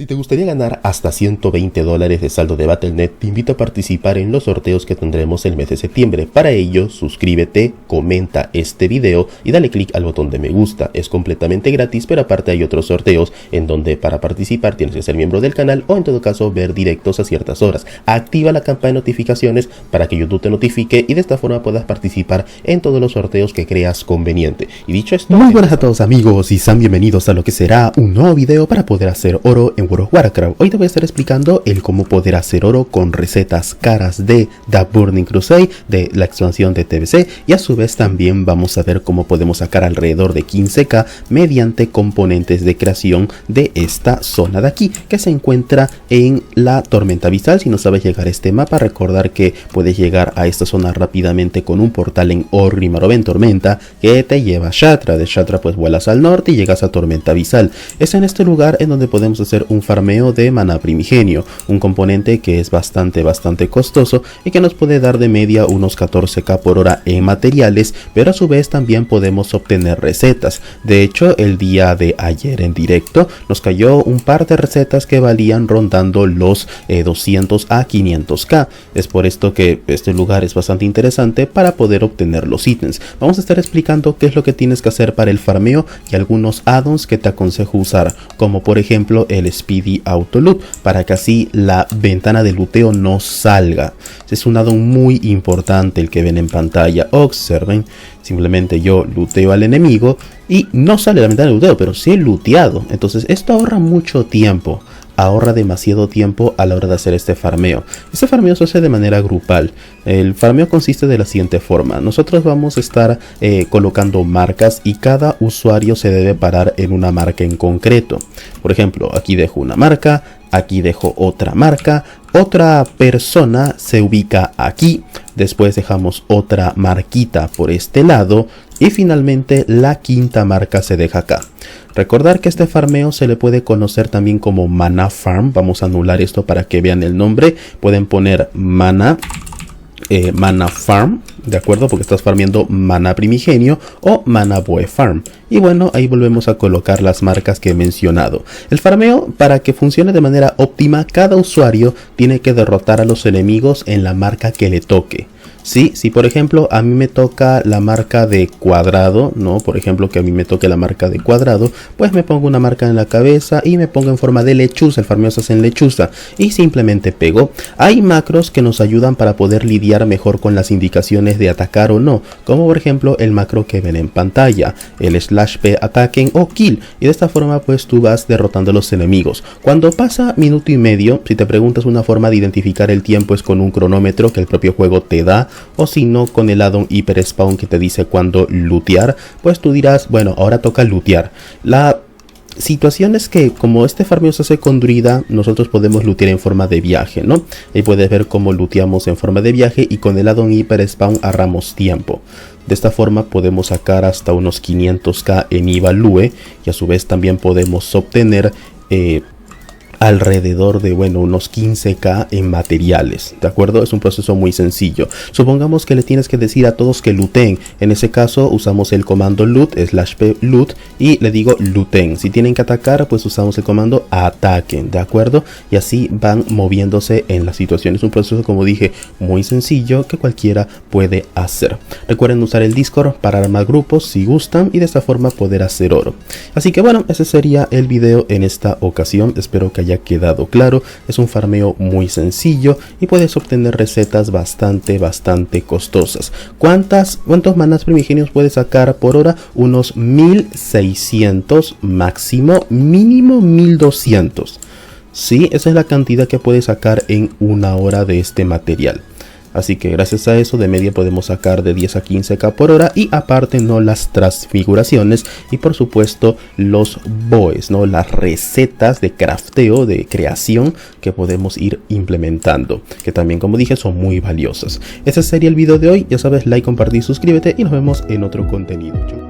Si te gustaría ganar hasta $120 de saldo de Battle.net, te invito a participar en los sorteos que tendremos el mes de septiembre. Para ello, suscríbete, comenta este video y dale click al botón de me gusta. Es completamente gratis, pero aparte hay otros sorteos en donde para participar tienes que ser miembro del canal o en todo caso ver directos a ciertas horas. Activa la campana de notificaciones para que YouTube te notifique y de esta forma puedas participar en todos los sorteos que creas conveniente. Y dicho esto, muy buenas a todos amigos y sean bienvenidos a lo que será un nuevo video para poder hacer oro en World of Warcraft. Hoy te voy a estar explicando el cómo poder hacer oro con recetas caras de The Burning Crusade, de la expansión de TBC, y a su vez también vamos a ver cómo podemos sacar alrededor de 15k mediante componentes de creación de esta zona de aquí, que se encuentra en la Tormenta Abisal. Si no sabes llegar a este mapa, recordar que puedes llegar a esta zona rápidamente con un portal en Orgrimmar o en Tormenta que te lleva a Shatra. De Shatra pues vuelas al norte y llegas a Tormenta Abisal. Es en este lugar en donde podemos hacer un farmeo de maná primigenio, un componente que es bastante costoso y que nos puede dar de media unos 14k por hora en materiales, pero a su vez también podemos obtener recetas. De hecho, el día de ayer en directo nos cayó un par de recetas que valían rondando los 200 a 500k. Es por esto que este lugar es bastante interesante para poder obtener los ítems. Vamos a estar explicando qué es lo que tienes que hacer para el farmeo y algunos add-ons que te aconsejo usar, como por ejemplo el Speedy Auto Loot, para que así la ventana de luteo no salga. Es un add-on muy importante el que ven en pantalla. Observen, simplemente yo luteo al enemigo y no sale la ventana de luteo, pero sí he looteado. Entonces esto ahorra mucho tiempo. Ahorra demasiado tiempo a la hora de hacer este farmeo. Este farmeo se hace de manera grupal. El farmeo consiste de la siguiente forma. Nosotros vamos a estar colocando marcas y cada usuario se debe parar en una marca en concreto. Por ejemplo, aquí dejo una marca, aquí dejo otra marca, otra persona se ubica aquí, después dejamos otra marquita por este lado y finalmente la quinta marca se deja acá. Recordar que este farmeo se le puede conocer también como Mana Farm. Vamos a anular esto para que vean el nombre. Pueden poner Mana Farm, de acuerdo, porque estás farmeando Mana Primigenio o Mana Boe Farm. Y bueno, ahí volvemos a colocar las marcas que he mencionado. El farmeo, para que funcione de manera óptima, cada usuario tiene que derrotar a los enemigos en la marca que le toque. Sí, si por ejemplo a mí me toca la marca de cuadrado, ¿no? Por ejemplo que a mí me toque la marca de cuadrado, pues me pongo una marca en la cabeza y me pongo en forma de lechuza. El farmeo se hace en lechuza y simplemente pego. Hay macros que nos ayudan para poder lidiar mejor con las indicaciones de atacar o no, como por ejemplo el macro que ven en pantalla, el /p ataquen o kill, y de esta forma pues tú vas derrotando a los enemigos. Cuando pasa minuto y medio, si te preguntas, una forma de identificar el tiempo es con un cronómetro que el propio juego te da, o si no con el addon Hyper Spawn que te dice cuándo lootear. Pues tú dirás, bueno, ahora toca lootear. La situación es que como este farmeo se hace con druida, nosotros podemos lootear en forma de viaje, ¿no? Ahí puedes ver cómo looteamos en forma de viaje y con el addon Hyper Spawn ahorramos tiempo. De esta forma podemos sacar hasta unos 500k en Ivalue y a su vez también podemos obtener alrededor de, bueno, unos 15k en materiales, ¿de acuerdo? Es un proceso muy sencillo. Supongamos que le tienes que decir a todos que looten. En ese caso usamos el comando loot /p loot y le digo looten. Si tienen que atacar, pues usamos el comando ataquen, ¿de acuerdo? Y así van moviéndose en la situación. Es un proceso, como dije, muy sencillo que cualquiera puede hacer. Recuerden usar el Discord para armar grupos si gustan y de esta forma poder hacer oro. Así que bueno, ese sería el video en esta ocasión. Espero que haya quedado claro. Es un farmeo muy sencillo y puedes obtener recetas bastante costosas. ¿Cuántos manas primigenios puedes sacar por hora? Unos 1600 máximo, mínimo 1200. Sí, esa es la cantidad que puedes sacar en una hora de este material. Así que gracias a eso de media podemos sacar de 10 a 15k por hora y aparte no las transfiguraciones y por supuesto los boes, no las recetas de crafteo, de creación que podemos ir implementando, que también, como dije, son muy valiosas. Ese sería el video de hoy. Ya sabes, like, compartir, suscríbete y nos vemos en otro contenido. Chau.